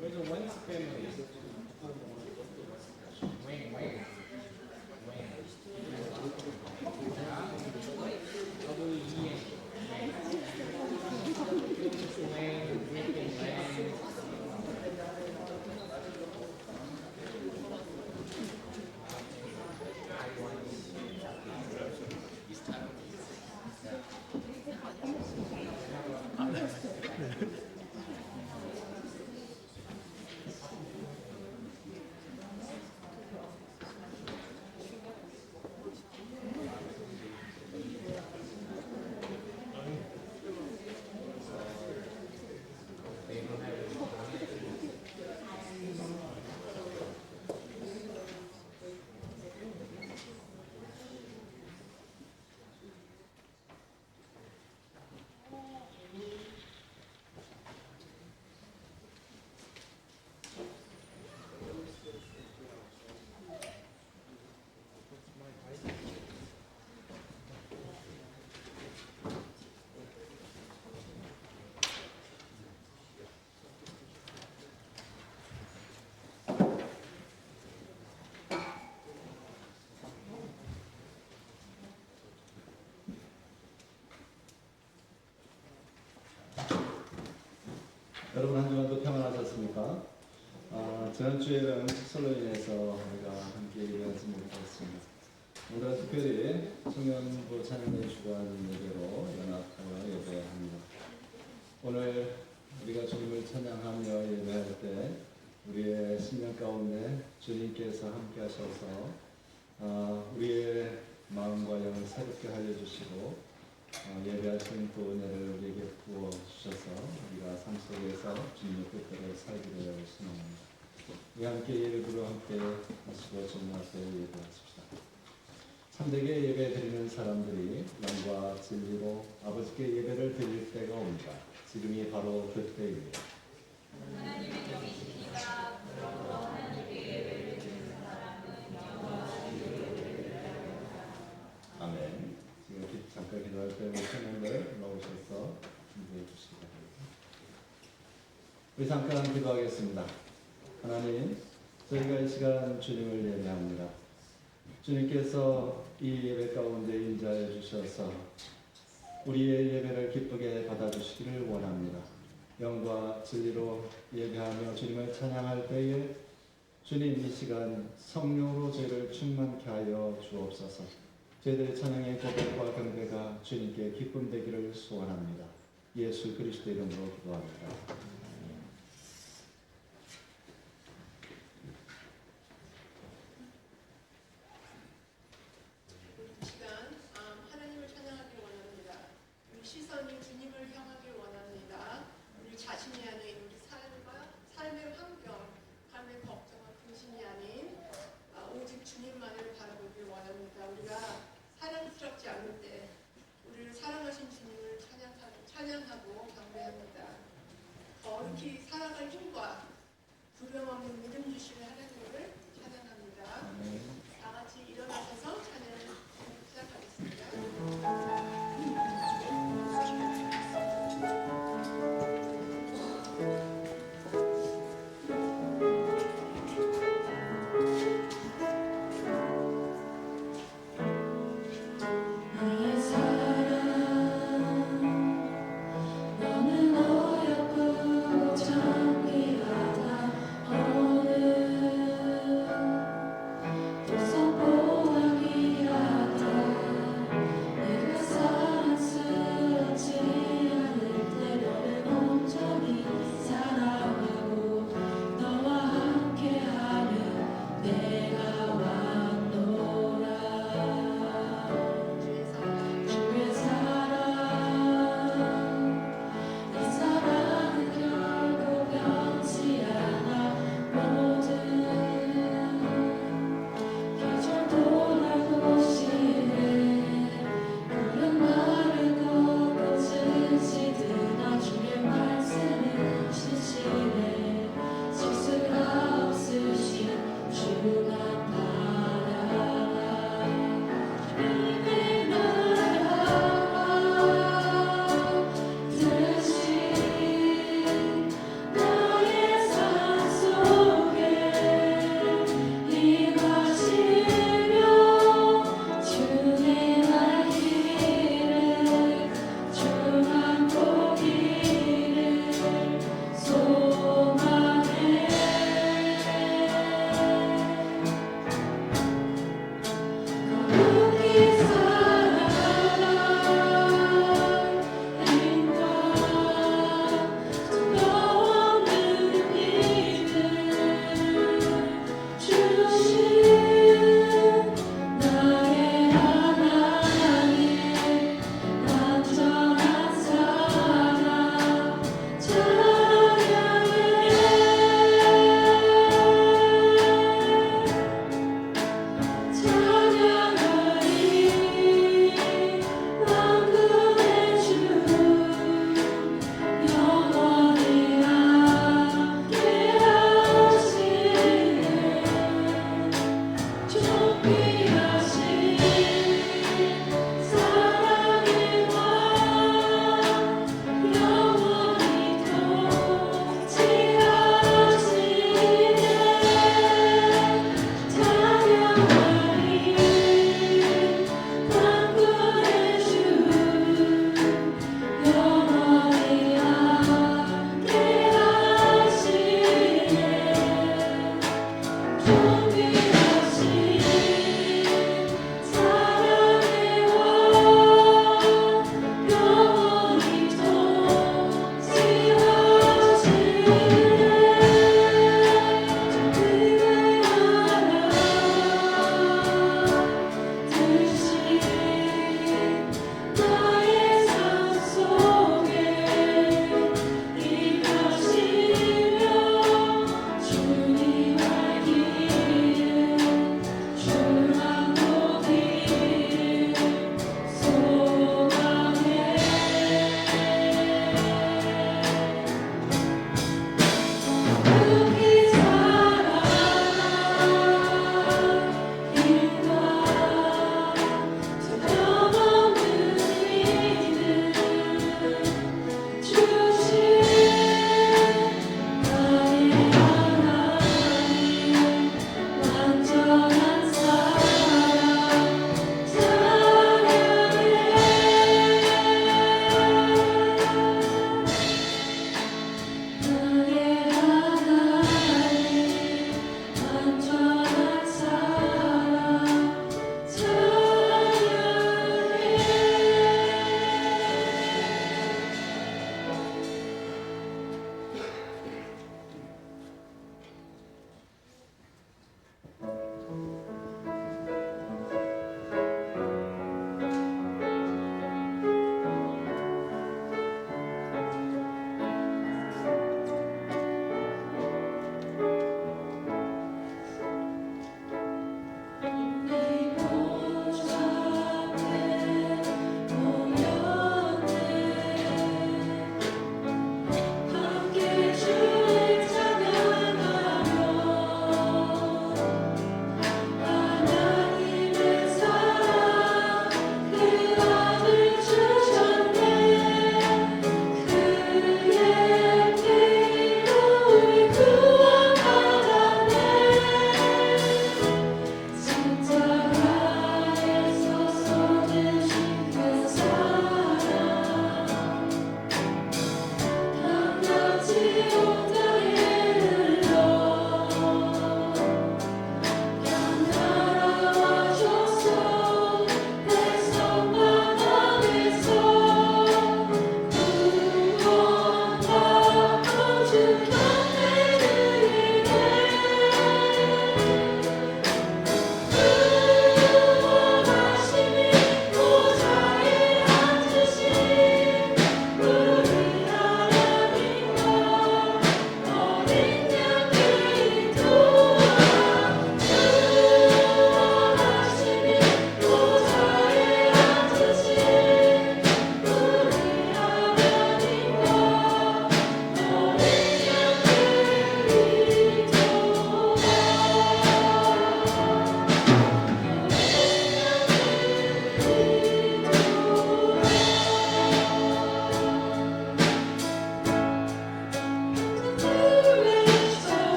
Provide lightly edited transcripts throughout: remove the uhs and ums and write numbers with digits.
There's a Wentz family. Wayne. 여러분 한 주간도 평안하셨습니까? 지난주에는 축설로 인해서 우리가 함께 예배하지 못했습니다. 오늘은 특별히 청년부 찬양의 주간 예배로 연합하여 예배합니다. 오늘 우리가 주님을 찬양하며 예배할 때 우리의 심령 가운데 주님께서 함께 하셔서 우리의 마음과 영을 새롭게 알려주시고 예배하시는 그 은혜를 우리에게 부어주셔서 우리가 삶 속에서 주님의 뜻대로 살기를 소망합니다. 우리 함께 예배로 함께 하시고 주님 앞에 예배하십시다. 참되게 예배 드리는 사람들이 영과 진리로 아버지께 예배를 드릴 때가 옵니다. 지금이 바로 그 때입니다. 하나님의 영이시니까 그러므로 하나님께 예배를 드리는 사람은 영과 진리로 예배드려야 아멘. 지금 잠깐 기도할 때 우리 청년들 나오셔서 준비해 주시기 바랍니다. 우리 잠깐 기도하겠습니다. 하나님, 저희가 이 시간 주님을 예배합니다. 주님께서 이 예배 가운데 인자해 주셔서 우리의 예배를 기쁘게 받아주시기를 원합니다. 영과 진리로 예배하며 주님을 찬양할 때에 주님 이 시간 성령으로 저희를 충만케 하여 주옵소서. 저희들의 찬양의 고백과 경배가 주님께 기쁨 되기를 소원합니다. 예수 그리스도 이름으로 기도합니다. 이 시간 하나님을 찬양하기를 원합니다. 우리 시선이 주님을 향하길 원합니다. 우리 자신이 아닌 우리 삶의 환경, 삶의 걱정과 근심이 아닌 오직 주님만을 바라보길 원합니다. 우리가 사랑스럽지 않을 때 우리를 사랑하신 주님을 찬양하고 경배합니다. 더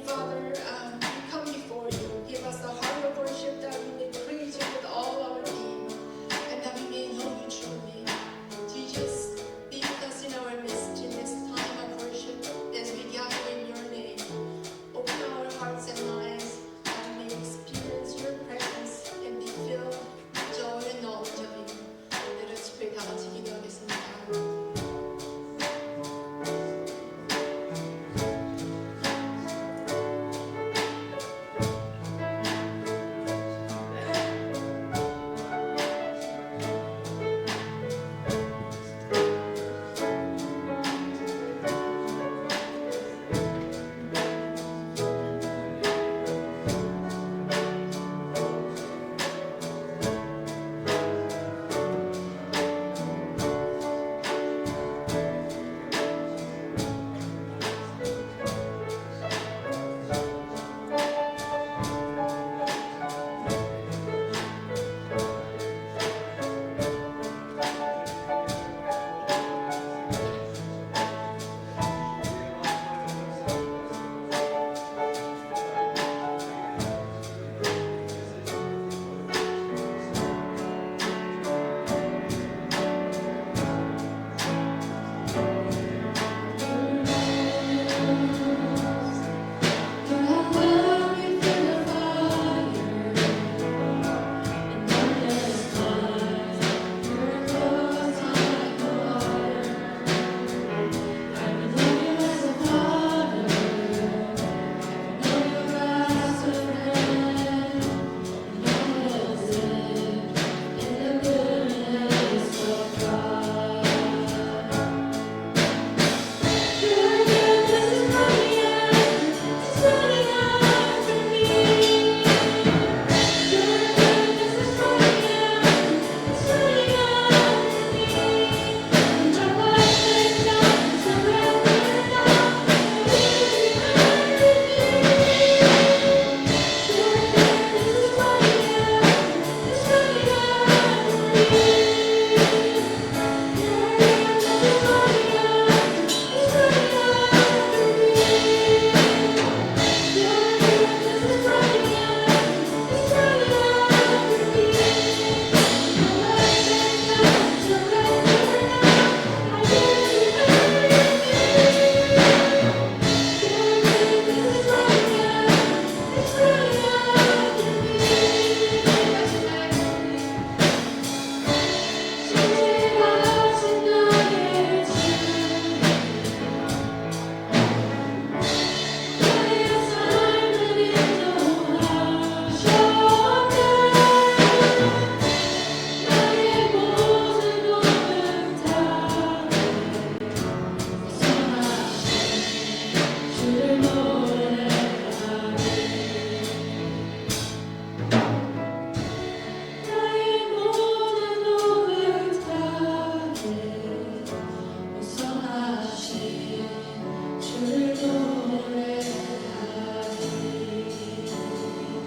Father, we come before you. Give us a heart of worship that we may praise you with all our being, and that we may know you truly. Jesus, be with us in our midst in this time of worship as we gather in your name. Open our hearts and minds that we may experience your presence and be filled with joy and knowledge of you. Let us pray. 다 같이 기도하겠습니다.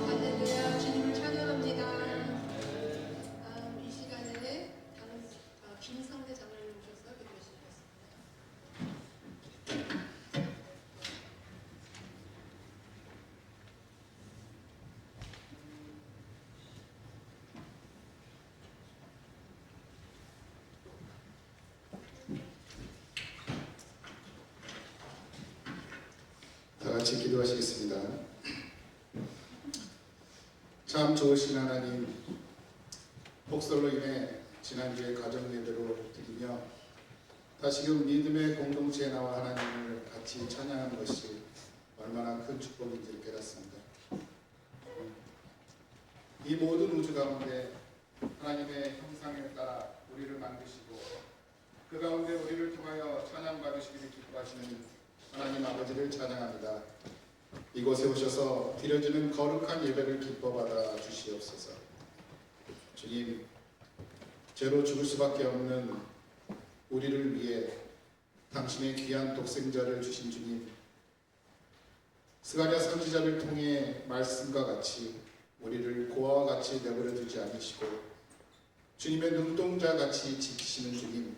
할렐루야, 주님을 찬양합니다. 이 시간에 다른 김성대 장로님 오셔서 기도하시겠습니다. 다 같이 기도하시겠습니다. 참 좋으신 하나님, 폭설로 인해 지난주에 가정 예배로 드리며 다시금 믿음의 공동체에 나와 하나님을 같이 찬양하는 것이 얼마나 큰 축복인지를 깨닫습니다. 이 모든 우주 가운데 하나님의 형상에 따라 우리를 만드시고 그 가운데 우리를 통하여 찬양받으시기를 기뻐하시는 하나님 아버지를 찬양합니다. 이곳에 오셔서 드려지는 거룩한 예배를 기뻐받아 주시옵소서. 주님, 죄로 죽을 수밖에 없는 우리를 위해 당신의 귀한 독생자를 주신 주님, 스가랴 선지자를 통해 말씀과 같이 우리를 고아와 같이 내버려 두지 않으시고 주님의 눈동자 같이 지키시는 주님,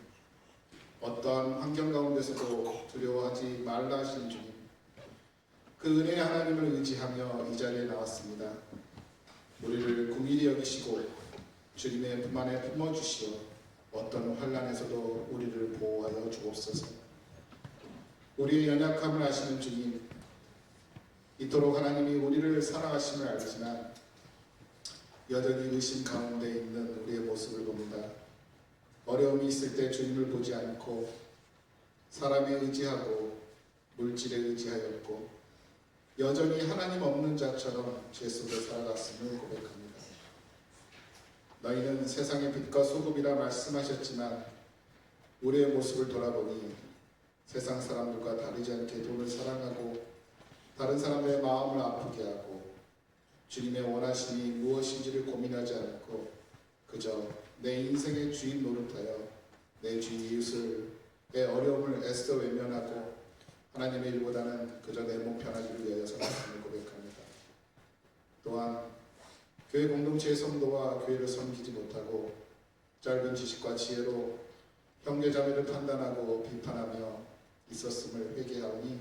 어떠한 환경 가운데서도 두려워하지 말라 하시는 주님, 그 은혜의 하나님을 의지하며 이 자리에 나왔습니다. 우리를 긍휼히 여기시고 주님의 품 안에 품어주시어 어떤 환난에서도 우리를 보호하여 주옵소서. 우리의 연약함을 아시는 주님, 이토록 하나님이 우리를 사랑하심을 알지만 여전히 의심 가운데 있는 우리의 모습을 봅니다. 어려움이 있을 때 주님을 보지 않고 사람에 의지하고 물질에 의지하였고 여전히 하나님 없는 자처럼 죄 속에 살아갔음을 고백합니다. 너희는 세상의 빛과 소금이라 말씀하셨지만 우리의 모습을 돌아보니 세상 사람들과 다르지 않게 돈을 사랑하고 다른 사람의 마음을 아프게 하고 주님의 원하심이 무엇인지를 고민하지 않고 그저 내 인생의 주인 노릇하여 내 주 이웃의 어려움을 애써 외면하고 하나님의 일보다는 그저 내 몸 편하기를 위하여 살았음을 고백합니다. 또한 교회 공동체의 성도와 교회를 섬기지 못하고 짧은 지식과 지혜로 형제자매를 판단하고 비판하며 있었음을 회개하오니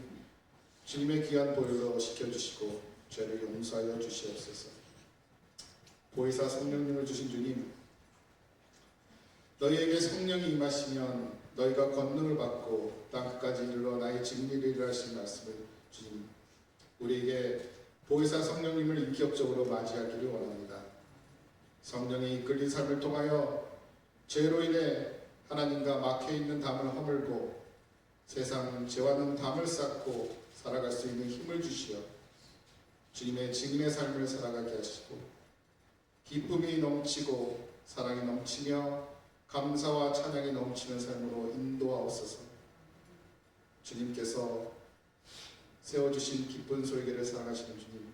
주님의 귀한 보혈로 씻겨주시고 죄를 용서하여 주시옵소서. 보혜사 성령님을 주신 주님, 너희에게 성령이 임하시면 너희가 권능을 받고 땅끝까지 이르러 나의 진리를 일하신 말씀을 주님, 우리에게 보혜사 성령님을 인격적으로 맞이하기를 원합니다. 성령이 이끌린 삶을 통하여 죄로 인해 하나님과 막혀있는 담을 허물고 세상 죄와는 담을 쌓고 살아갈 수 있는 힘을 주시어 주님의 증인의 삶을 살아가게 하시고 기쁨이 넘치고 사랑이 넘치며 감사와 찬양이 넘치는 삶으로 인도하옵소서. 주님께서 세워주신 기쁜 소리를 사랑하시는 주님,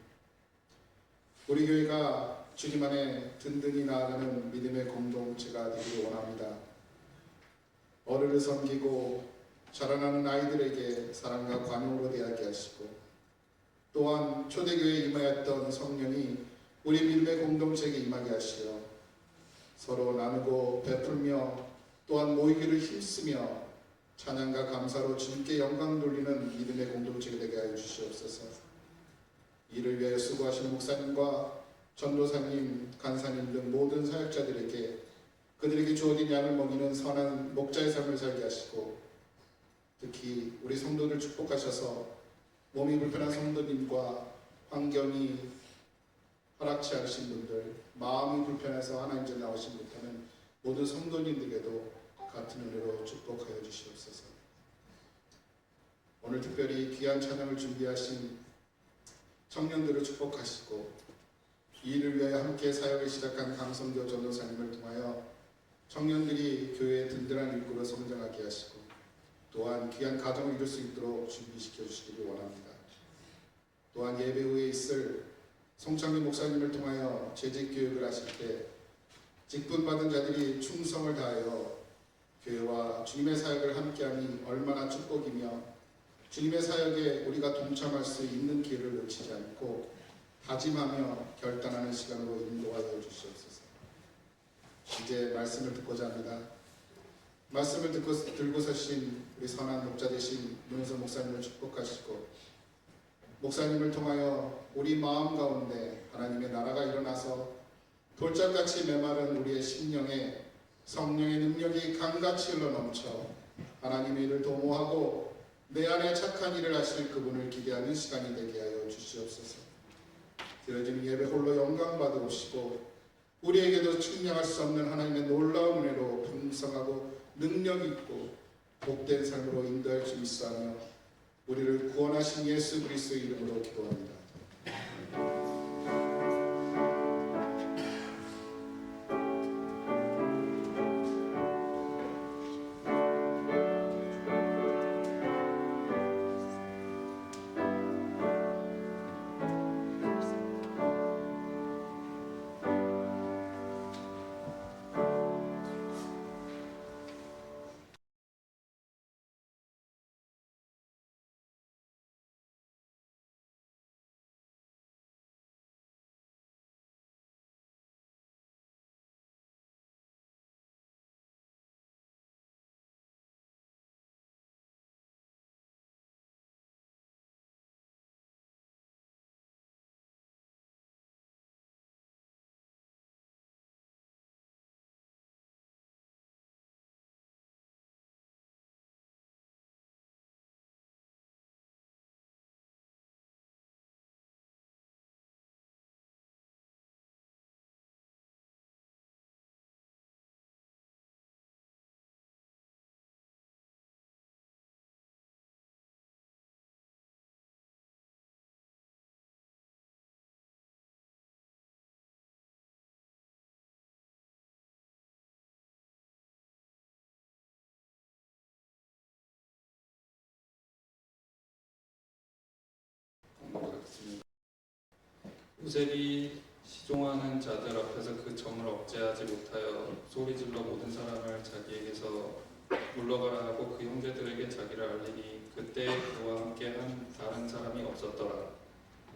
우리 교회가 주님 안에 든든히 나아가는 믿음의 공동체가 되기를 원합니다. 어른을 섬기고 자라나는 아이들에게 사랑과 관용으로 대하게 하시고 또한 초대교회에 임하였던 성령이 우리 믿음의 공동체에게 임하게 하시어 서로 나누고 베풀며 또한 모이기를 힘쓰며 찬양과 감사로 주님께 영광 돌리는 믿음의 공동체가 되게 하여 주시옵소서. 이를 위하여 수고하시는 목사님과 전도사님, 간사님 등 모든 사역자들에게 그들에게 주어진 양을 먹이는 선한 목자의 삶을 살게 하시고 특히 우리 성도들 축복하셔서 몸이 불편한 성도님과 환경이 허락치 않으신 분들, 마음이 불편해서 하나님 전 나오신 못하는 모든 성도님들에게도 같은 은혜로 축복하여 주시옵소서. 오늘 특별히 귀한 찬양을 준비하신 청년들을 축복하시고 이 일을 위하여 함께 사역을 시작한 강성교 전도사님을 통하여 청년들이 교회의 든든한 일꾼으로 성장하게 하시고 또한 귀한 가정을 이룰 수 있도록 준비시켜 주시기를 원합니다. 또한 예배 후에 있을 송창민 목사님을 통하여 재직 교육을 하실 때 직분받은 자들이 충성을 다하여 교회와 주님의 사역을 함께하니 얼마나 축복이며 주님의 사역에 우리가 동참할 수 있는 기회를 놓치지 않고 다짐하며 결단하는 시간으로 인도하여 주시옵소서. 이제 말씀을 듣고자 합니다. 말씀을 들고 서신 우리 선한 목자 되신 문은선 목사님을 축복하시고 목사님을 통하여 우리 마음 가운데 하나님의 나라가 일어나서 돌짝같이 메마른 우리의 심령에 성령의 능력이 강같이 흘러넘쳐 하나님의 일을 도모하고 내 안에 착한 일을 하실 그분을 기대하는 시간이 되게 하여 주시옵소서. 드려지는 예배 홀로 영광 받으시고 우리에게도 측량할 수 없는 하나님의 놀라운 은혜로 풍성하고 능력 있고 복된 삶으로 인도할 수 있어하며 우리를 구원하신 예수 그리스도의 이름으로 기도합니다. 요셉이 시종하는 자들 앞에서 그 정을 억제하지 못하여 소리질러 모든 사람을 자기에게서 물러가라 하고 그 형제들에게 자기를 알리니 그때 그와 함께 한 다른 사람이 없었더라.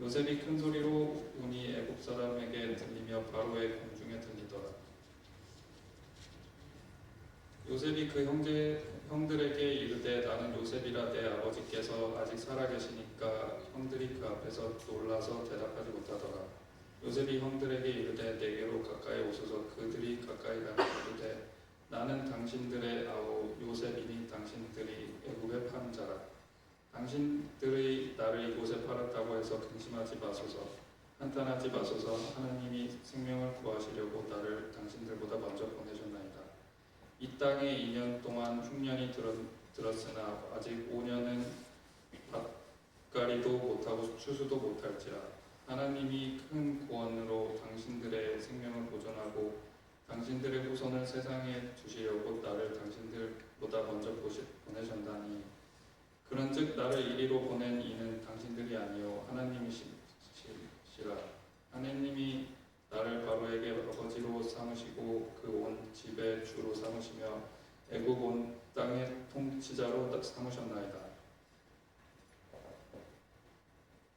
요셉이 큰 소리로 우니 애굽 사람에게 들리며 바로의 공중에 들리더라. 요셉이 그 형들에게 이르되 나는 요셉이라 내 아버지께서 아직 살아계시니까 형들이 그 앞에서 놀라서 대답하지 못하더라. 요셉이 형들에게 이르되 내게로 가까이 오소서. 그들이 가까이 가니 이르되 나는 당신들의 아우 요셉이니 당신들이 애굽에 판 자라. 당신들이 나를 이곳에 팔았다고 해서 근심하지 마소서. 한탄하지 마소서. 하나님이 생명을 구하시려고 나를 당신들보다 먼저 보내셨나이다. 이 땅에 2년 동안 흉년이 들었으나 아직 5년은 밭가리도 못하고 추수도 못할지라. 하나님이 큰 구원으로 당신들의 생명을 보존하고 당신들의 후손을 세상에 주시려고 나를 당신들보다 먼저 보내셨다니. 그런즉 나를 이리로 보낸 이는 당신들이 아니요 하나님이시라. 하나님이 나를 바로에게 아버지로 삼으시고 그 온 집의 주로 삼으시며 애굽 온 땅의 통치자로 삼으셨나이다.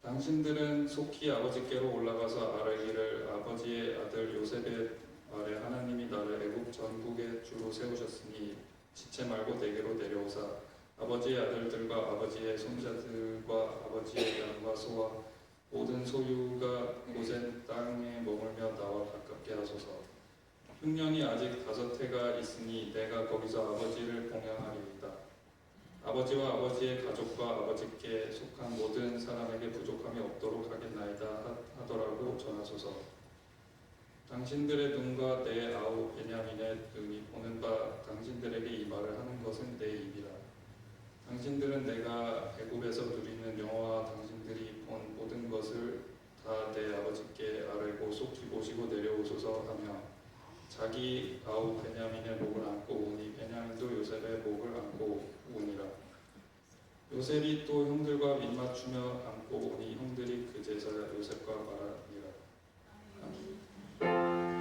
당신들은 속히 아버지께로 올라가서 아뢰기를 아버지의 아들 요셉의 말에 하나님이 나를 애굽 전국의 주로 세우셨으니 지체 말고 내게로 내려오사 아버지의 아들들과 아버지의 손자들과 아버지의 양과 소와 모든 소유가 고센 땅에 머물며 나와 가깝게 하소서. 흉년이 아직 5해가 있으니 내가 거기서 아버지를 봉양하리이다. 아버지와 아버지의 가족과 아버지께 속한 모든 사람에게 부족함이 없도록 하겠나이다 하더라고 전하소서. 당신들의 눈과 내 아우 베냐민의 눈이 보는 바 당신들에게 이 말을 하는 것은 내 입이라. 당신들은 내가 애굽에서 누리는 영화와 당신들이 본 모든 것을 다 내 아버지께 아뢰고 속히 모시고 내려오소서 하며 자기 아우 베냐민의 목을 안고 오니 베냐민도 요셉의 목을 안고 오니라. 요셉이 또 형들과 입맞추며 안고 오니 형들이 그제서야 요셉과 말하니라. 아멘.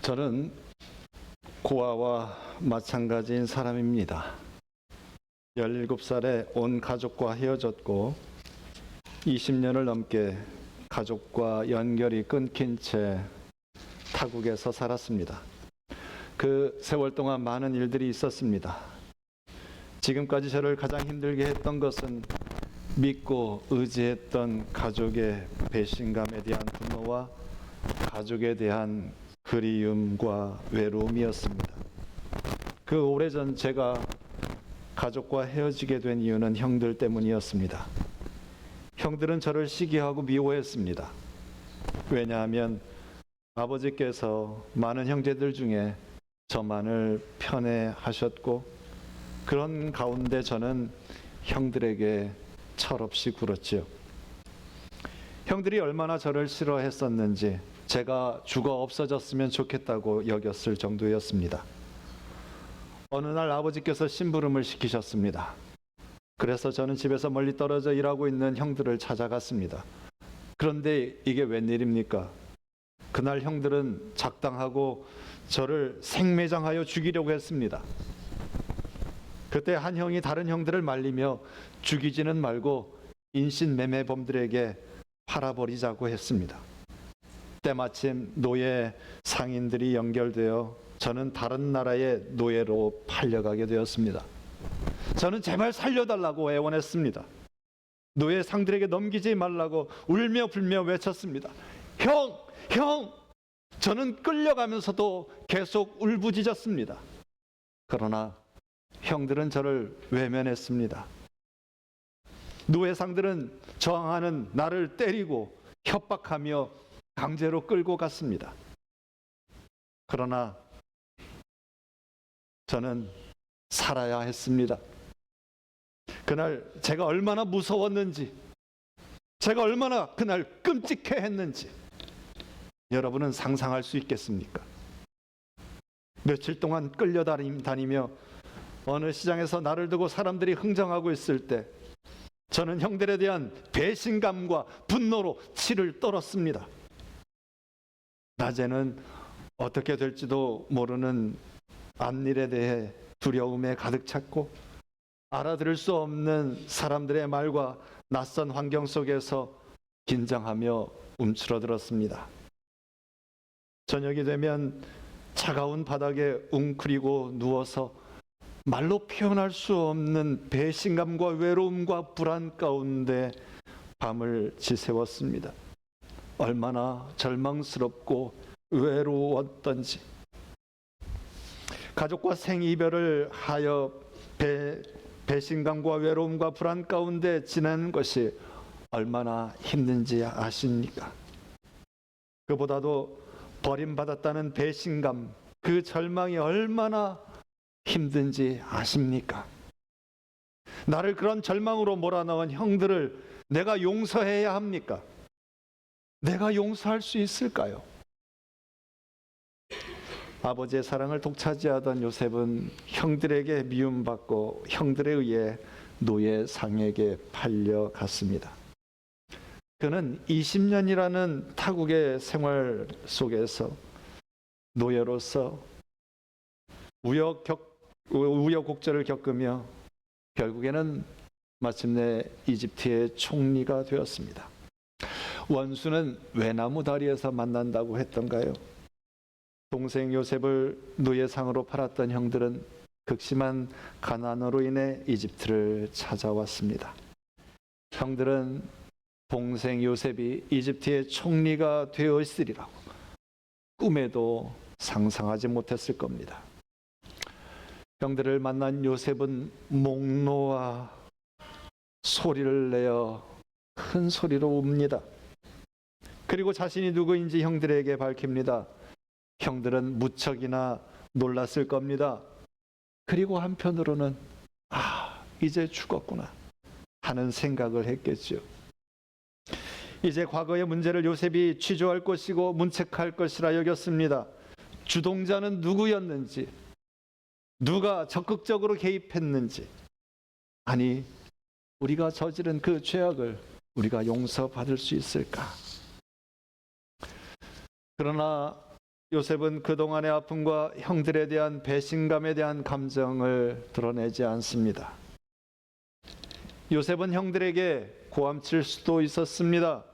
저는 고아와 마찬가지인 사람입니다. 17살에 온 가족과 헤어졌고 20년을 넘게 가족과 연결이 끊긴 채 타국에서 살았습니다. 그 세월 동안 많은 일들이 있었습니다. 지금까지 저를 가장 힘들게 했던 것은 믿고 의지했던 가족의 배신감에 대한 분노와 가족에 대한 그리움과 외로움이었습니다. 그 오래전 제가 가족과 헤어지게 된 이유는 형들 때문이었습니다. 형들은 저를 시기하고 미워했습니다. 왜냐하면 아버지께서 많은 형제들 중에 저만을 편애하셨고 그런 가운데 저는 형들에게 철없이 굴었지요. 형들이 얼마나 저를 싫어했었는지 제가 죽어 없어졌으면 좋겠다고 여겼을 정도였습니다. 어느 날 아버지께서 심부름을 시키셨습니다. 그래서 저는 집에서 멀리 떨어져 일하고 있는 형들을 찾아갔습니다. 그런데 이게 웬일입니까? 그날 형들은 작당하고 저를 생매장하여 죽이려고 했습니다. 그때 한 형이 다른 형들을 말리며 죽이지는 말고 인신매매범들에게 팔아버리자고 했습니다. 때마침 노예 상인들이 연결되어 저는 다른 나라의 노예로 팔려가게 되었습니다. 저는 제발 살려달라고 애원했습니다. 노예 상들에게 넘기지 말라고 울며 불며 외쳤습니다. 형! 형! 저는 끌려가면서도 계속 울부짖었습니다. 그러나 형들은 저를 외면했습니다. 노예 상들은 저항하는 나를 때리고 협박하며 강제로 끌고 갔습니다. 그러나 저는 살아야 했습니다. 그날 제가 얼마나 무서웠는지, 제가 얼마나 그날 끔찍해 했는지 여러분은 상상할 수 있겠습니까? 며칠 동안 끌려다니며 어느 시장에서 나를 두고 사람들이 흥정하고 있을 때 저는 형들에 대한 배신감과 분노로 치를 떨었습니다. 낮에는 어떻게 될지도 모르는 앞일에 대해 두려움에 가득 찼고 알아들을 수 없는 사람들의 말과 낯선 환경 속에서 긴장하며 움츠러들었습니다. 저녁이 되면 차가운 바닥에 웅크리고 누워서 말로 표현할 수 없는 배신감과 외로움과 불안 가운데 밤을 지새웠습니다. 얼마나 절망스럽고 외로웠던지. 가족과 생이별을 하여 배신감과 외로움과 불안 가운데 지낸 것이 얼마나 힘든지 아십니까? 그보다도 버림받았다는 배신감, 그 절망이 얼마나 힘든지 아십니까? 나를 그런 절망으로 몰아넣은 형들을 내가 용서해야 합니까? 내가 용서할 수 있을까요? 아버지의 사랑을 독차지하던 요셉은 형들에게 미움받고 형들에 의해 노예상에게 팔려갔습니다. 그는 20년이라는 타국의 생활 속에서 노예로서 우여곡절을 겪으며 결국에는 마침내 이집트의 총리가 되었습니다. 원수는 외나무 다리에서 만난다고 했던가요? 동생 요셉을 노예상으로 팔았던 형들은 극심한 가난으로 인해 이집트를 찾아왔습니다. 형들은 동생 요셉이 이집트의 총리가 되어 있으리라고 꿈에도 상상하지 못했을 겁니다. 형들을 만난 요셉은 목 놓아 소리를 내어 큰 소리로 웁니다. 그리고 자신이 누구인지 형들에게 밝힙니다. 형들은 무척이나 놀랐을 겁니다. 그리고 한편으로는 이제 죽었구나 하는 생각을 했겠죠. 이제 과거의 문제를 요셉이 취조할 것이고 문책할 것이라 여겼습니다. 주동자는 누구였는지, 누가 적극적으로 개입했는지, 아니 우리가 저지른 그 죄악을 우리가 용서받을 수 있을까? 그러나 요셉은 그동안의 아픔과 형들에 대한 배신감에 대한 감정을 드러내지 않습니다. 요셉은 형들에게 고함칠 수도 있었습니다.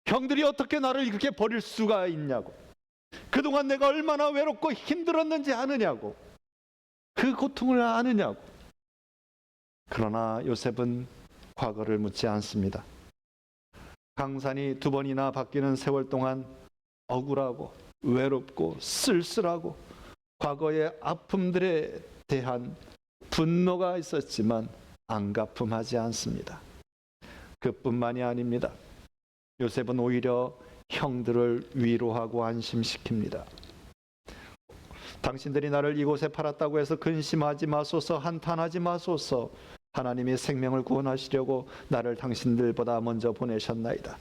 형들이 어떻게 나를 이렇게 버릴 수가 있냐고, 그동안 내가 얼마나 외롭고 힘들었는지 아느냐고, 그 고통을 아느냐고. 그러나 요셉은 과거를 묻지 않습니다. 강산이 2번이나 바뀌는 세월 동안 억울하고 외롭고 쓸쓸하고 과거의 아픔들에 대한 분노가 있었지만 안가품하지 않습니다. 그뿐만이 아닙니다. 요셉은 오히려 형들을 위로하고 안심시킵니다. 당신들이 나를 이곳에 팔았다고 해서 근심하지 마소서, 한탄하지 마소서. 하나님이 생명을 구원하시려고 나를 당신들보다 먼저 보내셨나이다.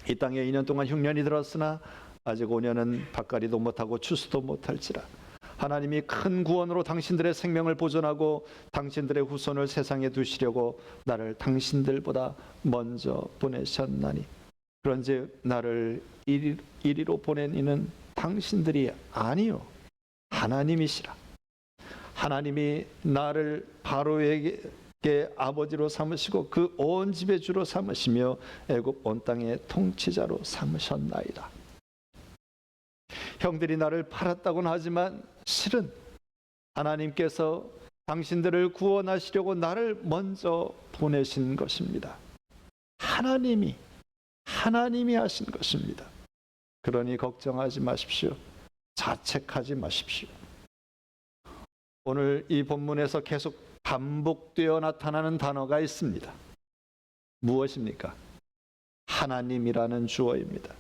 이 땅에 2년 동안 흉년이 들었으나 아직 5년은 밭갈이도 못하고 추수도 못할지라. 하나님이 큰 구원으로 당신들의 생명을 보존하고 당신들의 후손을 세상에 두시려고 나를 당신들보다 먼저 보내셨나니, 그런즉 나를 이리로 보낸 이는 당신들이 아니요 하나님이시라. 하나님이 나를 바로에게 아버지로 삼으시고 그 온 집의 주로 삼으시며 애굽 온 땅의 통치자로 삼으셨나이다. 형들이 나를 팔았다고는 하지만 실은 하나님께서 당신들을 구원하시려고 나를 먼저 보내신 것입니다. 하나님이 하신 것입니다. 그러니 걱정하지 마십시오. 자책하지 마십시오. 오늘 이 본문에서 계속 반복되어 나타나는 단어가 있습니다. 무엇입니까? 하나님이라는 주어입니다.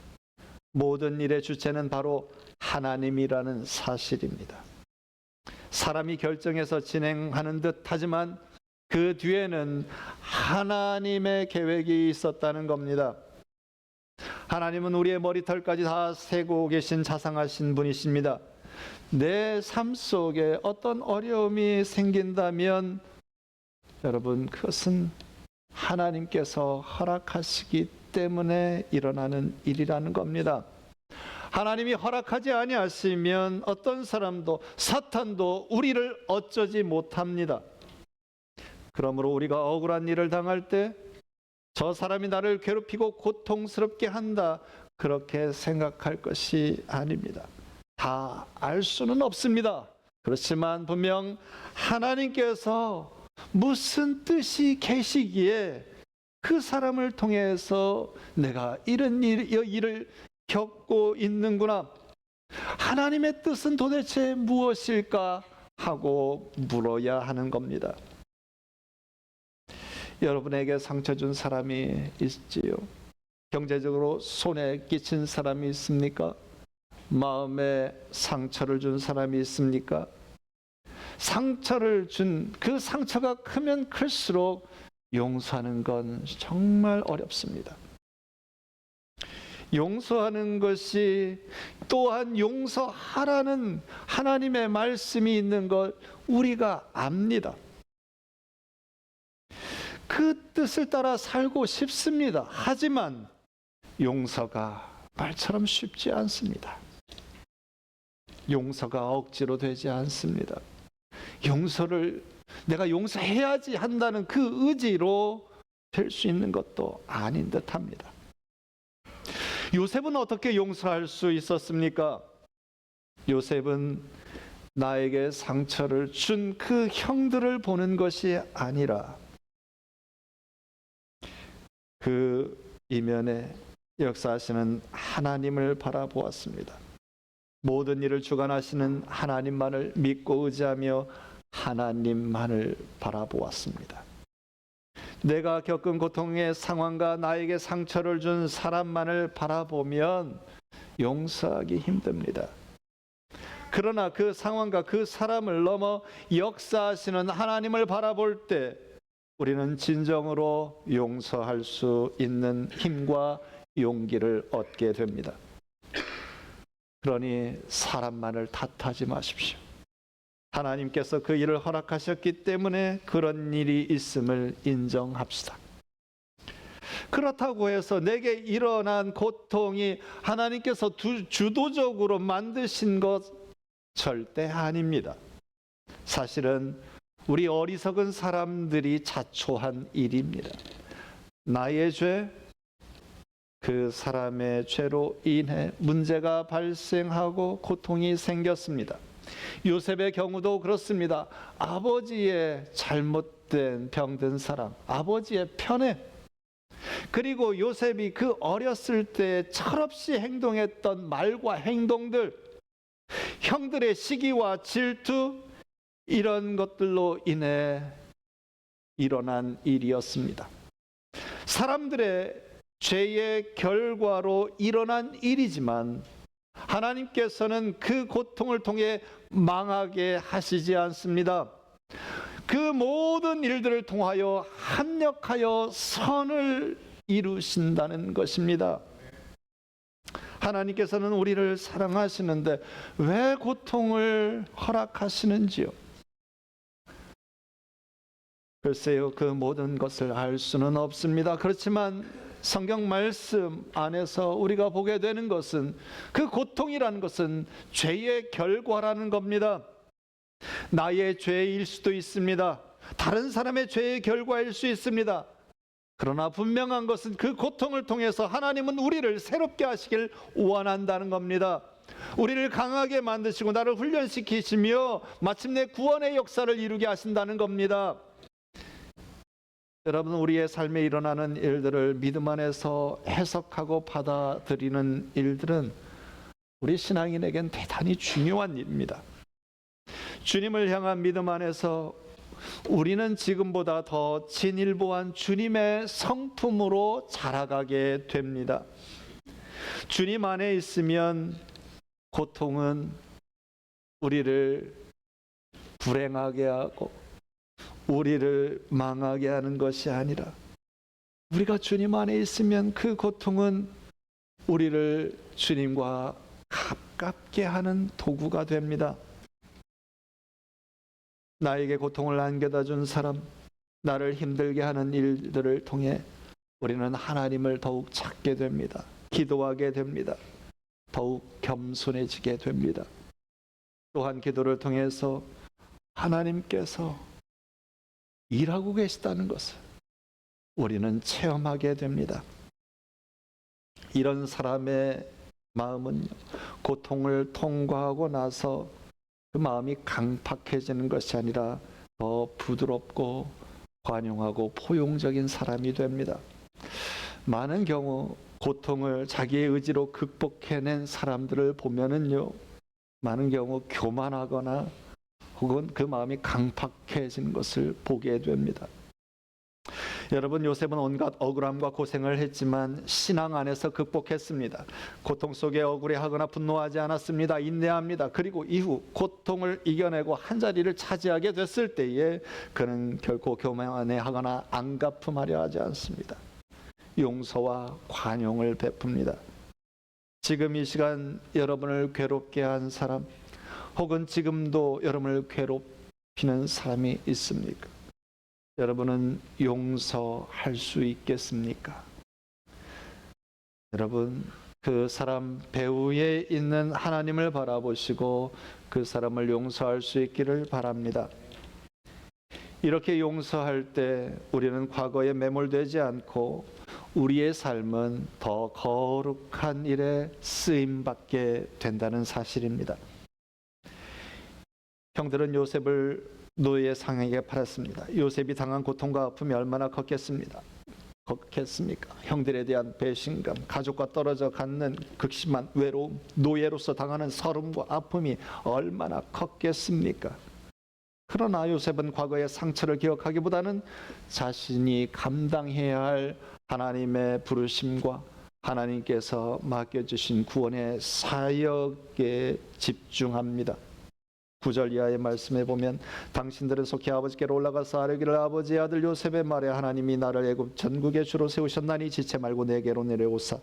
모든 일의 주체는 바로 하나님이라는 사실입니다. 사람이 결정해서 진행하는 듯 하지만 그 뒤에는 하나님의 계획이 있었다는 겁니다. 하나님은 우리의 머리털까지 다 세고 계신 자상하신 분이십니다. 내 삶 속에 어떤 어려움이 생긴다면 여러분, 그것은 하나님께서 허락하시기 때문에 일어나는 일이라는 겁니다. 하나님이 허락하지 아니하시면 어떤 사람도 사탄도 우리를 어쩌지 못합니다. 그러므로 우리가 억울한 일을 당할 때 저 사람이 나를 괴롭히고 고통스럽게 한다, 그렇게 생각할 것이 아닙니다. 다 알 수는 없습니다. 그렇지만 분명 하나님께서 무슨 뜻이 계시기에 그 사람을 통해서 내가 이런 일을 겪고 있는구나, 하나님의 뜻은 도대체 무엇일까 하고 물어야 하는 겁니다. 여러분에게 상처 준 사람이 있지요? 경제적으로 손해 끼친 사람이 있습니까? 마음에 상처를 준 사람이 있습니까? 상처를 준 그 상처가 크면 클수록 용서하는 건 정말 어렵습니다. 용서하는 것이 또한 용서하라는 하나님의 말씀이 있는 걸 우리가 압니다. 그 뜻을 따라 살고 싶습니다. 하지만 용서가 말처럼 쉽지 않습니다. 용서가 억지로 되지 않습니다. 용서를 내가 용서해야지 한다는 그 의지로 될 수 있는 것도 아닌 듯합니다. 요셉은 어떻게 용서할 수 있었습니까? 요셉은 나에게 상처를 준 그 형들을 보는 것이 아니라 그 이면에 역사하시는 하나님을 바라보았습니다. 모든 일을 주관하시는 하나님만을 믿고 의지하며 하나님만을 바라보았습니다. 내가 겪은 고통의 상황과 나에게 상처를 준 사람만을 바라보면 용서하기 힘듭니다. 그러나 그 상황과 그 사람을 넘어 역사하시는 하나님을 바라볼 때 우리는 진정으로 용서할 수 있는 힘과 용기를 얻게 됩니다. 그러니 사람만을 탓하지 마십시오. 하나님께서 그 일을 허락하셨기 때문에 그런 일이 있음을 인정합시다. 그렇다고 해서 내게 일어난 고통이 하나님께서 주도적으로 만드신 것 절대 아닙니다. 사실은 우리 어리석은 사람들이 자초한 일입니다. 나의 죄, 그 사람의 죄로 인해 문제가 발생하고 고통이 생겼습니다. 요셉의 경우도 그렇습니다. 아버지의 잘못된 병든 사랑, 아버지의 편애, 그리고 요셉이 그 어렸을 때 철없이 행동했던 말과 행동들, 형들의 시기와 질투, 이런 것들로 인해 일어난 일이었습니다. 사람들의 죄의 결과로 일어난 일이지만 하나님께서는 그 고통을 통해 망하게 하시지 않습니다. 그 모든 일들을 통하여 합력하여 선을 이루신다는 것입니다. 하나님께서는 우리를 사랑하시는데 왜 고통을 허락하시는지요? 글쎄요, 그 모든 것을 알 수는 없습니다. 그렇지만 성경 말씀 안에서 우리가 보게 되는 것은 그 고통이라는 것은 죄의 결과라는 겁니다. 나의 죄일 수도 있습니다. 다른 사람의 죄의 결과일 수 있습니다. 그러나 분명한 것은 그 고통을 통해서 하나님은 우리를 새롭게 하시길 원한다는 겁니다. 우리를 강하게 만드시고 나를 훈련시키시며 마침내 구원의 역사를 이루게 하신다는 겁니다. 여러분, 우리의 삶에 일어나는 일들을 믿음 안에서 해석하고 받아들이는 일들은 우리 신앙인에겐 대단히 중요한 일입니다. 주님을 향한 믿음 안에서 우리는 지금보다 더 진일보한 주님의 성품으로 자라가게 됩니다. 주님 안에 있으면 고통은 우리를 불행하게 하고 우리를 망하게 하는 것이 아니라 우리가 주님 안에 있으면 그 고통은 우리를 주님과 가깝게 하는 도구가 됩니다. 나에게 고통을 안겨다 준 사람, 나를 힘들게 하는 일들을 통해 우리는 하나님을 더욱 찾게 됩니다. 기도하게 됩니다. 더욱 겸손해지게 됩니다. 또한 기도를 통해서 하나님께서 일하고 계시다는 것을 우리는 체험하게 됩니다. 이런 사람의 마음은요, 고통을 통과하고 나서 그 마음이 강팍해지는 것이 아니라 더 부드럽고 관용하고 포용적인 사람이 됩니다. 많은 경우 고통을 자기의 의지로 극복해낸 사람들을 보면은요, 많은 경우 교만하거나 혹은 그 마음이 강팍해진 것을 보게 됩니다. 여러분, 요셉은 온갖 억울함과 고생을 했지만 신앙 안에서 극복했습니다. 고통 속에 억울해하거나 분노하지 않았습니다. 인내합니다. 그리고 이후 고통을 이겨내고 한자리를 차지하게 됐을 때에 그는 결코 교만해하거나 안갚음하려 하지 않습니다. 용서와 관용을 베풉니다. 지금 이 시간 여러분을 괴롭게 한 사람, 혹은 지금도 여러분을 괴롭히는 사람이 있습니까? 여러분은 용서할 수 있겠습니까? 여러분, 그 사람 배후에 있는 하나님을 바라보시고 그 사람을 용서할 수 있기를 바랍니다. 이렇게 용서할 때 우리는 과거에 매몰되지 않고 우리의 삶은 더 거룩한 일에 쓰임받게 된다는 사실입니다. 형들은 요셉을 노예 상에게 팔았습니다. 요셉이 당한 고통과 아픔이 얼마나 컸겠습니까? 형들에 대한 배신감, 가족과 떨어져 갖는 극심한 외로움, 노예로서 당하는 서름과 아픔이 얼마나 컸겠습니까? 그러나 요셉은 과거의 상처를 기억하기보다는 자신이 감당해야 할 하나님의 부르심과 하나님께서 맡겨주신 구원의 사역에 집중합니다. 9절 이하의 말씀에 보면 당신들은 속히 아버지께로 올라가서 아뢰기를 아버지의 아들 요셉의 말에 하나님이 나를 애굽 전국의 주로 세우셨나니 지체 말고 내게로 내려오사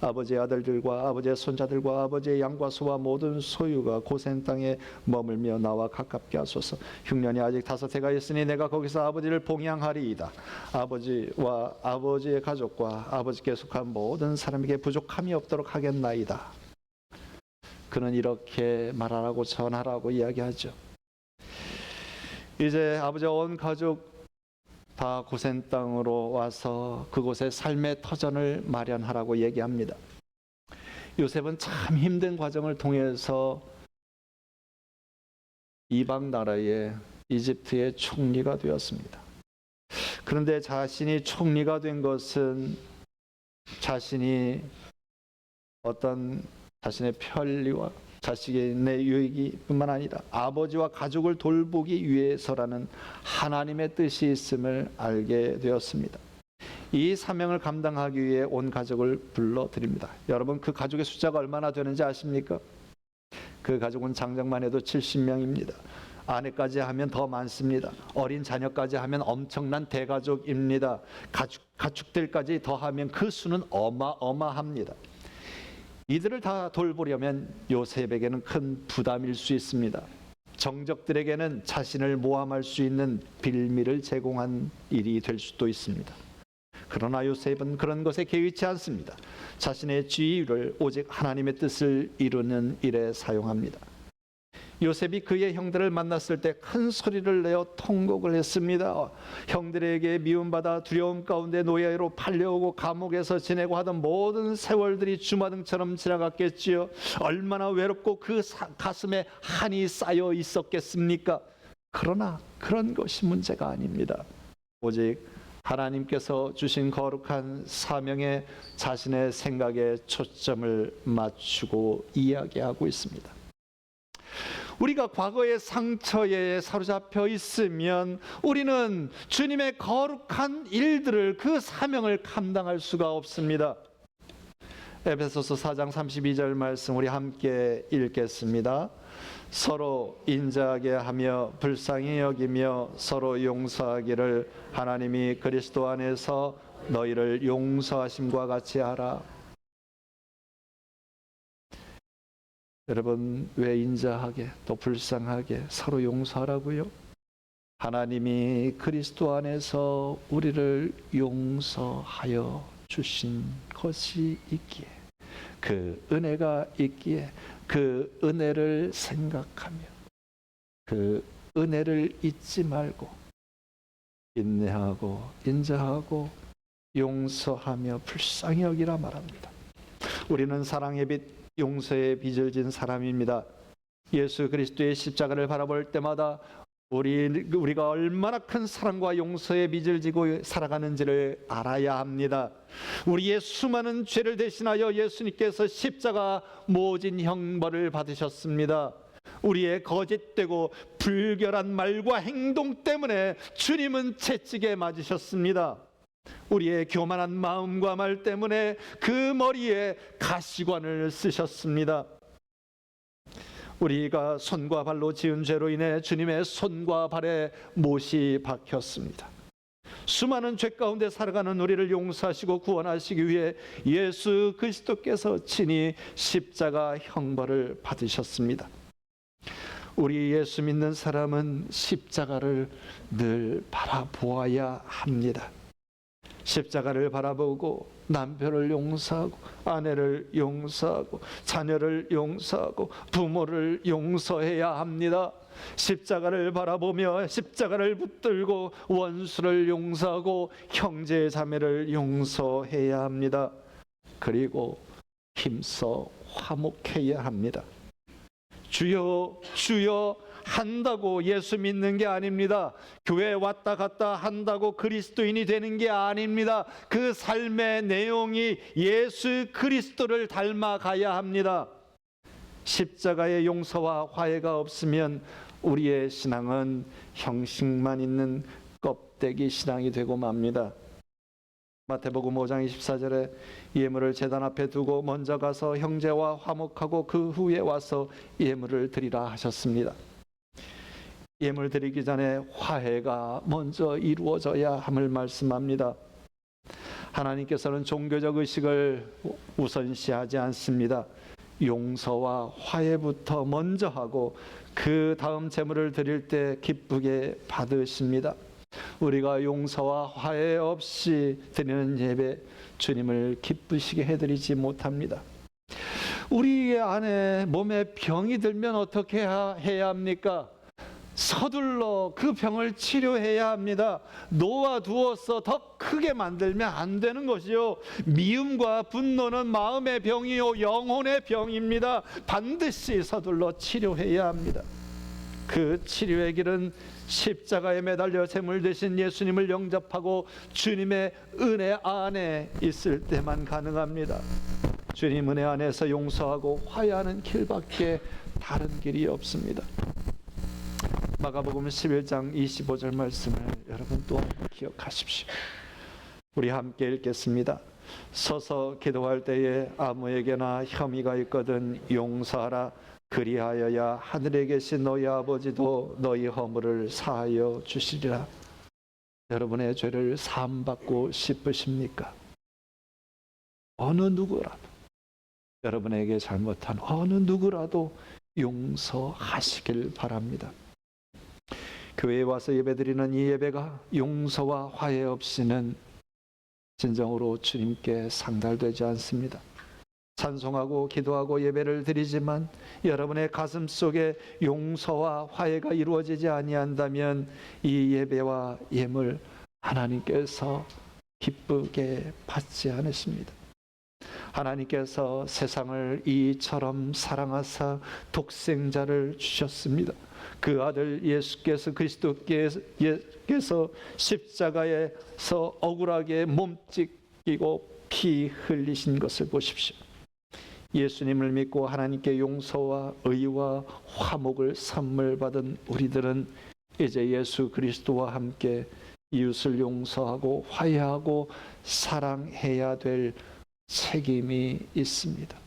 아버지의 아들들과 아버지의 손자들과 아버지의 양과 소와 모든 소유가 고센 땅에 머물며 나와 가깝게 하소서. 흉년이 아직 5해가 있으니 내가 거기서 아버지를 봉양하리이다. 아버지와 아버지의 가족과 아버지께 속한 모든 사람에게 부족함이 없도록 하겠나이다. 그는 이렇게 말하라고 전하라고 이야기하죠. 이제 아버지와 온 가족 다 고센 땅으로 와서 그곳에 삶의 터전을 마련하라고 얘기합니다. 요셉은 참 힘든 과정을 통해서 이방 나라의 이집트의 총리가 되었습니다. 그런데 자신이 총리가 된 것은 자신이 어떤 자신의 편리와 자신의 유익이 뿐만 아니라 아버지와 가족을 돌보기 위해서라는 하나님의 뜻이 있음을 알게 되었습니다. 이 사명을 감당하기 위해 온 가족을 불러드립니다. 여러분, 그 가족의 숫자가 얼마나 되는지 아십니까? 그 가족은 장정만 해도 70명입니다. 아내까지 하면 더 많습니다. 어린 자녀까지 하면 엄청난 대가족입니다. 가축들까지 더하면 그 수는 어마어마합니다. 이들을 다 돌보려면 요셉에게는 큰 부담일 수 있습니다. 정적들에게는 자신을 모함할 수 있는 빌미를 제공한 일이 될 수도 있습니다. 그러나 요셉은 그런 것에 개의치 않습니다. 자신의 지위를 오직 하나님의 뜻을 이루는 일에 사용합니다. 요셉이 그의 형들을 만났을 때 큰 소리를 내어 통곡을 했습니다. 형들에게 미움받아 두려움 가운데 노예로 팔려오고 감옥에서 지내고 하던 모든 세월들이 주마등처럼 지나갔겠지요. 얼마나 외롭고 그 가슴에 한이 쌓여 있었겠습니까? 그러나 그런 것이 문제가 아닙니다. 오직 하나님께서 주신 거룩한 사명에 자신의 생각에 초점을 맞추고 이야기하고 있습니다. 우리가 과거의 상처에 사로잡혀 있으면 우리는 주님의 거룩한 일들을, 그 사명을 감당할 수가 없습니다. 에베소서 4장 32절 말씀 우리 함께 읽겠습니다. 서로 인자하게 하며 불쌍히 여기며 서로 용서하기를 하나님이 그리스도 안에서 너희를 용서하심과 같이 하라. 여러분, 왜 인자하게 또 불쌍하게 서로 용서하라고요? 하나님이 그리스도 안에서 우리를 용서하여 주신 것이 있기에, 그 은혜가 있기에 그 은혜를 생각하며 그 은혜를 잊지 말고 인내하고 인자하고 용서하며 불쌍히 여기라 말합니다. 우리는 사랑의 빛, 용서의 빚을 진 사람입니다. 예수 그리스도의 십자가를 바라볼 때마다 우리가 얼마나 큰 사랑과 용서의 빚을 지고 살아가는지를 알아야 합니다. 우리의 수많은 죄를 대신하여 예수님께서 십자가 모진 형벌을 받으셨습니다. 우리의 거짓되고 불결한 말과 행동 때문에 주님은 채찍에 맞으셨습니다. 우리의 교만한 마음과 말 때문에 그 머리에 가시관을 쓰셨습니다. 우리가 손과 발로 지은 죄로 인해 주님의 손과 발에 못이 박혔습니다. 수많은 죄 가운데 살아가는 우리를 용서하시고 구원하시기 위해 예수 그리스도께서 친히 십자가 형벌을 받으셨습니다. 우리 예수 믿는 사람은 십자가를 늘 바라보아야 합니다. 십자가를 바라보고 남편을 용서하고 아내를 용서하고 자녀를 용서하고 부모를 용서해야 합니다. 십자가를 바라보며 십자가를 붙들고 원수를 용서하고 형제 자매를 용서해야 합니다. 그리고 힘써 화목해야 합니다. 주여 주여 한다고 예수 믿는 게 아닙니다. 교회 왔다 갔다 한다고 그리스도인이 되는 게 아닙니다. 그 삶의 내용이 예수 그리스도를 닮아가야 합니다. 십자가의 용서와 화해가 없으면 우리의 신앙은 형식만 있는 껍데기 신앙이 되고 맙니다. 마태복음 5장 24절에 예물을 제단 앞에 두고 먼저 가서 형제와 화목하고 그 후에 와서 예물을 드리라 하셨습니다. 예물 드리기 전에 화해가 먼저 이루어져야 함을 말씀합니다. 하나님께서는 종교적 의식을 우선시하지 않습니다. 용서와 화해부터 먼저 하고 그 다음 제물을 드릴 때 기쁘게 받으십니다. 우리가 용서와 화해 없이 드리는 예배, 주님을 기쁘시게 해드리지 못합니다. 우리 안에 몸에 병이 들면 어떻게 해야 합니까? 서둘러 그 병을 치료해야 합니다. 놓아두어서 더 크게 만들면 안 되는 것이요. 미움과 분노는 마음의 병이요 영혼의 병입니다. 반드시 서둘러 치료해야 합니다. 그 치료의 길은 십자가에 매달려 제물 되신 예수님을 영접하고 주님의 은혜 안에 있을 때만 가능합니다. 주님 은혜 안에서 용서하고 화해하는 길밖에 다른 길이 없습니다. 마가복음 11장 25절 말씀을 여러분 또 기억하십시오. 우리 함께 읽겠습니다. 서서 기도할 때에 아무에게나 혐의가 있거든 용서하라. 그리하여야 하늘에 계신 너희 아버지도 너희 허물을 사하여 주시리라. 여러분의 죄를 사함받고 싶으십니까? 어느 누구라도, 여러분에게 잘못한 어느 누구라도 용서하시길 바랍니다. 교회에 와서 예배드리는 이 예배가 용서와 화해 없이는 진정으로 주님께 상달되지 않습니다. 찬송하고 기도하고 예배를 드리지만 여러분의 가슴 속에 용서와 화해가 이루어지지 아니한다면 이 예배와 예물 하나님께서 기쁘게 받지 않으십니다. 하나님께서 세상을 이처럼 사랑하사 독생자를 주셨습니다. 그 아들 예수께서 그리스도께서 십자가에서 억울하게 몸찢기고 피 흘리신 것을 보십시오. 예수님을 믿고 하나님께 용서와 의와 화목을 선물 받은 우리들은 이제 예수 그리스도와 함께 이웃을 용서하고 화해하고 사랑해야 될 책임이 있습니다.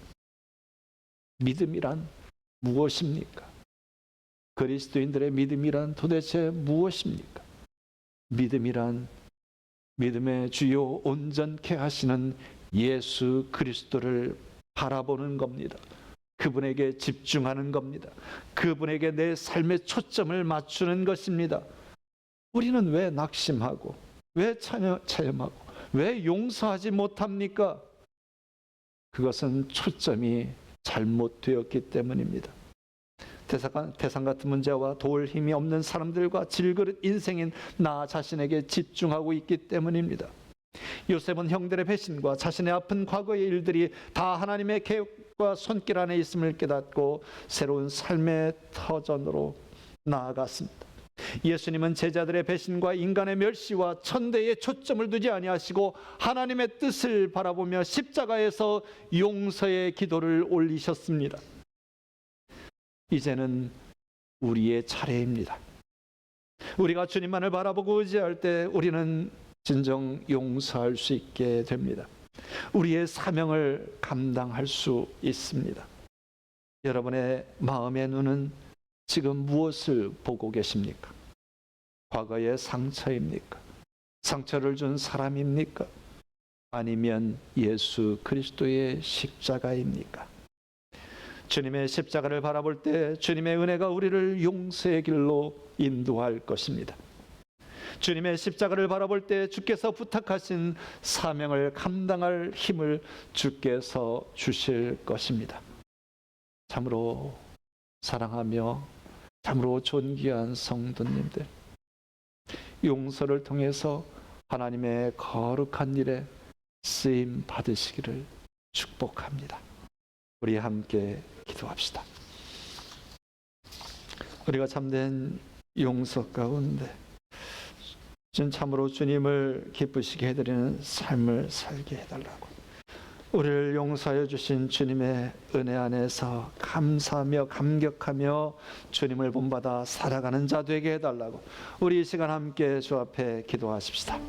믿음이란 무엇입니까? 그리스도인들의 믿음이란 도대체 무엇입니까? 믿음이란 믿음의 주요 온전케 하시는 예수 그리스도를 바라보는 겁니다. 그분에게 집중하는 겁니다. 그분에게 내 삶의 초점을 맞추는 것입니다. 우리는 왜 낙심하고, 왜 체험하고, 왜 용서하지 못합니까? 그것은 초점이 잘못되었기 때문입니다. 태산 같은 문제와 도울 힘이 없는 사람들과 질그릇 인생인 나 자신에게 집중하고 있기 때문입니다. 요셉은 형들의 배신과 자신의 아픈 과거의 일들이 다 하나님의 계획과 손길 안에 있음을 깨닫고 새로운 삶의 터전으로 나아갔습니다. 예수님은 제자들의 배신과 인간의 멸시와 천대에 초점을 두지 아니하시고 하나님의 뜻을 바라보며 십자가에서 용서의 기도를 올리셨습니다. 이제는 우리의 차례입니다. 우리가 주님만을 바라보고 의지할 때 우리는 진정 용서할 수 있게 됩니다. 우리의 사명을 감당할 수 있습니다. 여러분의 마음의 눈은 지금 무엇을 보고 계십니까? 과거의 상처입니까? 상처를 준 사람입니까? 아니면 예수 그리스도의 십자가입니까? 주님의 십자가를 바라볼 때 주님의 은혜가 우리를 용서의 길로 인도할 것입니다. 주님의 십자가를 바라볼 때 주께서 부탁하신 사명을 감당할 힘을 주께서 주실 것입니다. 참으로 사랑하며 참으로 존귀한 성도님들, 용서를 통해서 하나님의 거룩한 일에 쓰임 받으시기를 축복합니다. 우리 함께 기도합시다. 우리가 참된 용서 가운데 참으로 주님을 기쁘시게 해드리는 삶을 살게 해달라고, 우리를 용서하여 주신 주님의 은혜 안에서 감사하며 감격하며 주님을 본받아 살아가는 자 되게 해달라고, 우리 이 시간 함께 주 앞에 기도하십시다.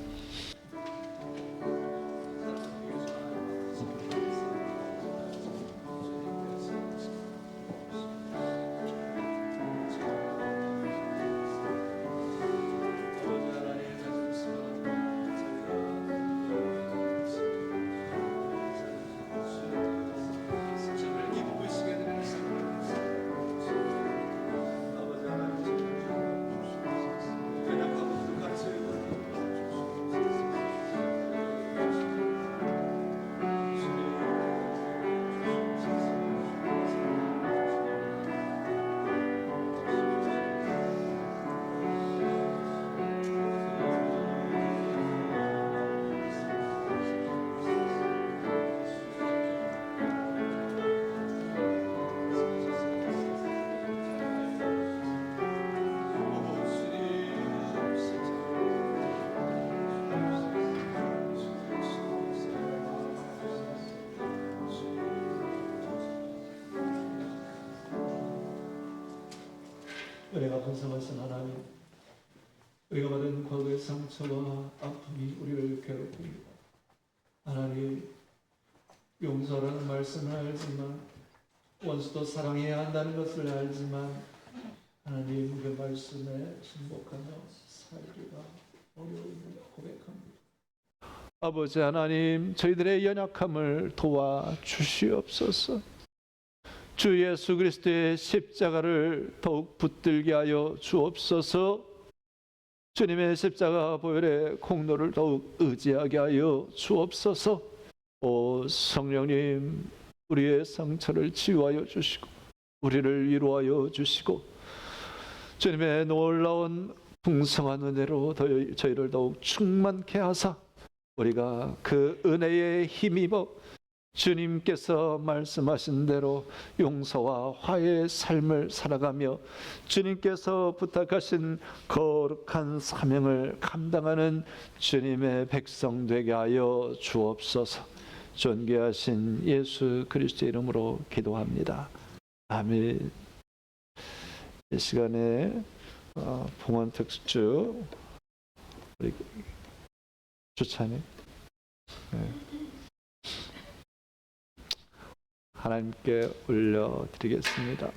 은혜가 풍성하신 하나님, 우리가 받은 과거의 상처와 아픔이 우리를 괴롭힙니다. 하나님, 용서라는 말씀을 알지만, 원수도 사랑해야 한다는 것을 알지만, 하나님 그 말씀에 순복하며 살기가 어려움을 고백합니다. 아버지 하나님, 저희들의 연약함을 도와주시옵소서. 주 예수 그리스도의 십자가를 더욱 붙들게 하여 주옵소서. 주님의 십자가 보혈의 공로를 더욱 의지하게 하여 주옵소서. 오 성령님, 우리의 상처를 치유하여 주시고 우리를 위로하여 주시고 주님의 놀라운 풍성한 은혜로 저희를 더욱 충만케 하사 우리가 그 은혜에 힘입어 주님께서 말씀하신 대로 용서와 화해의 삶을 살아가며 주님께서 부탁하신 거룩한 사명을 감당하는 주님의 백성 되게 하여 주옵소서. 존귀하신 예수 그리스도의 이름으로 기도합니다. 아멘. 이 시간에 봉헌 특주 우리 주찬이 하나님께 올려드리겠습니다.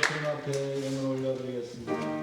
주님 앞에 영을 올려드리겠습니다.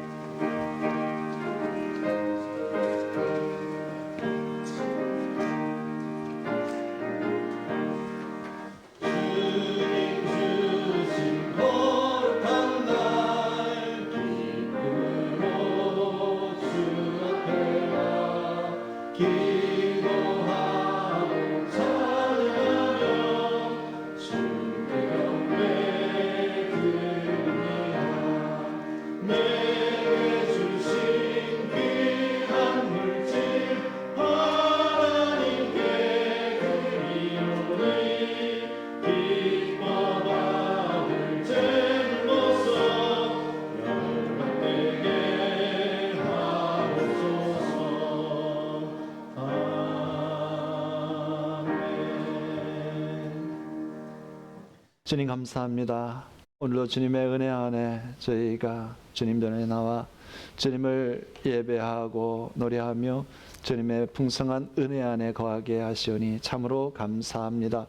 주님 감사합니다. 오늘도 주님의 은혜 안에 저희가 주님 전에 나와 주님을 예배하고 노래하며 주님의 풍성한 은혜 안에 거하게 하시오니 참으로 감사합니다.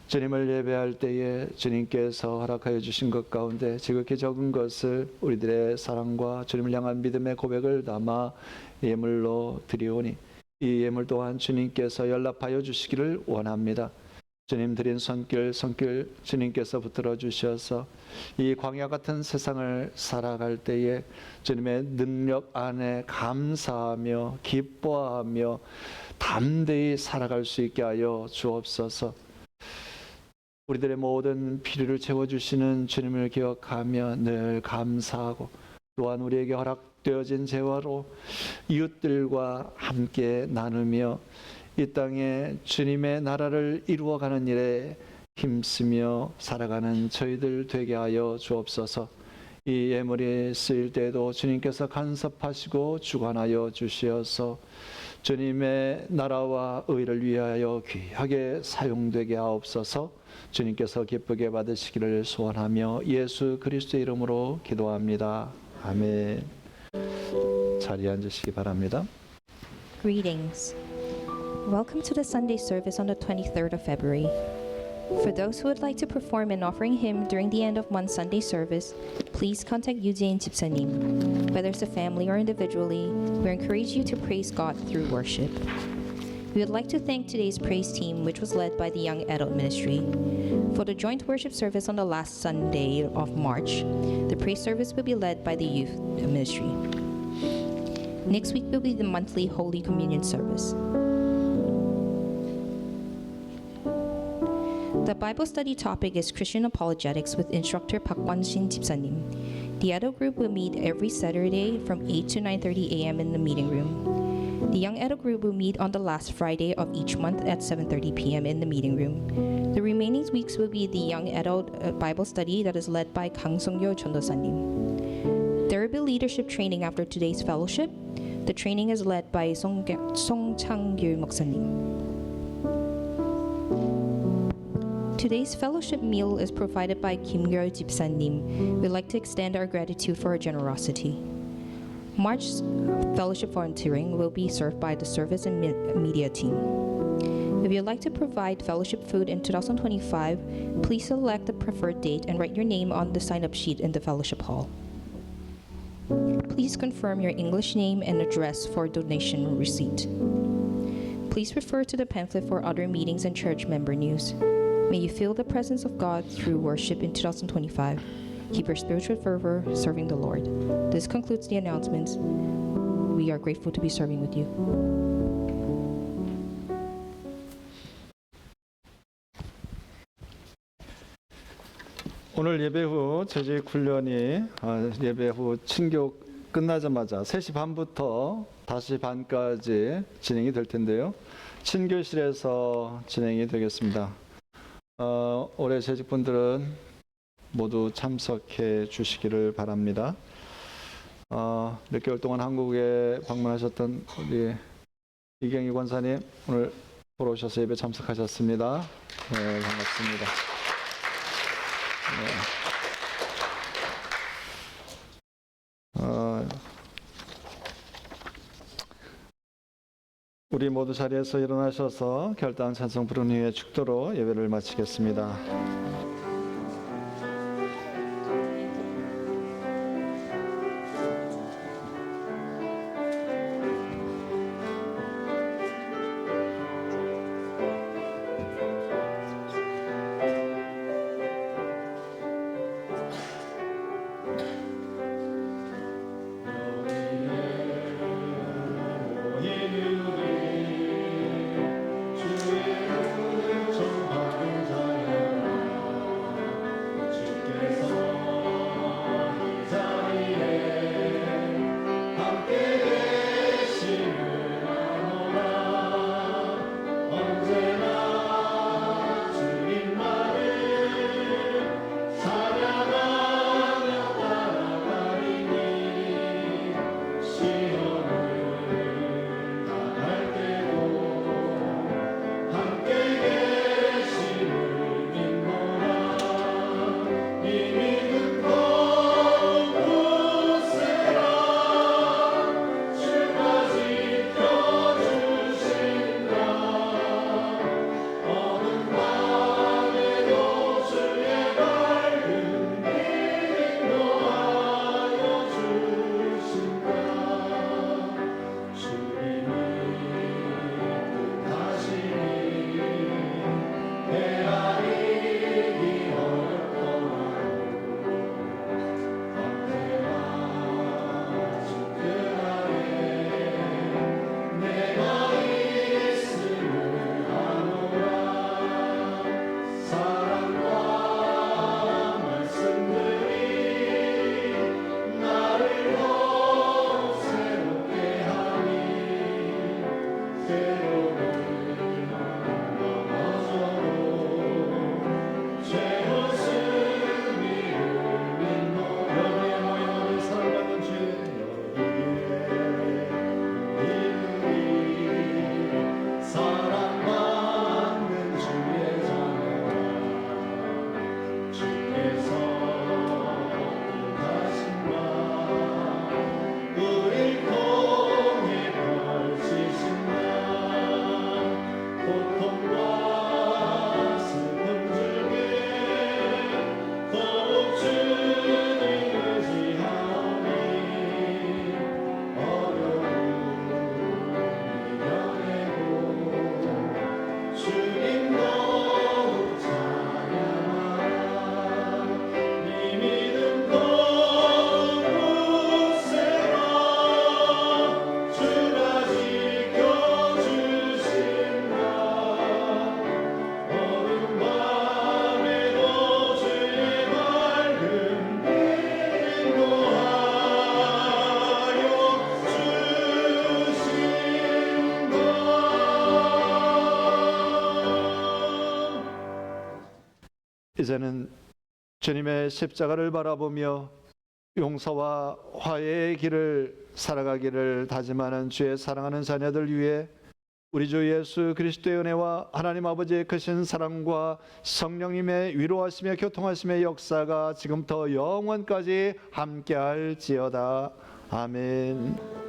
주님을 예배할 때에 주님께서 허락하여 주신 것 가운데 지극히 적은 것을 우리들의 사랑과 주님을 향한 믿음의 고백을 담아 예물로 드리오니 이 예물 또한 주님께서 연락하여 주시기를 원합니다. 주님 드린 손길 주님께서 붙들어 주셔서 이 광야 같은 세상을 살아갈 때에 주님의 능력 안에 감사하며 기뻐하며 담대히 살아갈 수 있게 하여 주옵소서. 우리들의 모든 필요를 채워주시는 주님을 기억하며 늘 감사하고 또한 우리에게 허락되어진 재화로 이웃들과 함께 나누며 이 땅에 주님의 나라를 이루어가는 일에 힘쓰며 살아가는 저희들 되게 하여 주옵소서. 이 예물이 쓰일 때에도 주님께서 간섭하시고 주관하여 주시어서 주님의 나라와 의를 위하여 귀하게 사용되게 하옵소서. 주님께서 기쁘게 받으시기를 소원하며 예수 그리스도의 이름으로 기도합니다. 아멘. 자리에 앉으시기 바랍니다. Greetings. Welcome to the Sunday service on the 23rd of February. For those who would like to perform an offering hymn during the end of one Sunday service, please contact Eugene Chipsanim. Whether it's a family or individually, we encourage you to praise God through worship. We would like to thank today's praise team, which was led by the Young Adult Ministry. For the joint worship service on the last Sunday of March, the praise service will be led by the Youth Ministry. Next week will be the monthly Holy Communion service. The Bible study topic is Christian apologetics with instructor Pak Wan-shin Jipsanim. The adult group will meet every Saturday from 8 to 9:30 a.m. in the meeting room. The Young Adult Group will meet on the last Friday of each month at 7:30 p.m. in the meeting room. The remaining weeks will be the Young Adult Bible Study that is led by Kang Sung-yo 전도사님. There will be leadership training after today's fellowship. The training is led by Song Chang-gyul 목사님. Today's fellowship meal is provided by Kim Gyeol 집사님. We'd like to extend our gratitude for her generosity. March's fellowship volunteering will be served by the service and media team. If you'd like to provide fellowship food in 2025, please select the preferred date and write your name on the sign-up sheet in the fellowship hall. Please confirm your English name and address for donation receipt. Please refer to the pamphlet for other meetings and church member news. May you feel the presence of God through worship in 2025. Keep your spiritual fervor serving the Lord. This concludes the announcements. We are grateful to be serving with you. 오늘 예배 후 재직 훈련이 예배 후 친교 끝나자마자 3시 반부터 5시 반까지 진행이 될 텐데요. 친교실에서 진행이 되겠습니다. 올해 재직분들은 모두 참석해 주시기를 바랍니다. 몇 개월 동안 한국에 방문하셨던 우리 이경희 권사님 오늘 보러 오셔서 예배 참석하셨습니다. 네, 반갑습니다. 우리 모두 자리에서 일어나셔서 결단 찬송 부른 후에 축도로 예배를 마치겠습니다. 주의 이제는 주님의 십자가를 바라보며 용서와 화해의 길을 살아가기를 다짐하는 주의 사랑하는 자녀들 위해 우리 주 예수 그리스도의 은혜와 하나님 아버지의 크신 사랑과 성령님의 위로하시며 교통하심의 역사가 지금부터 영원까지 함께할지어다. 아멘.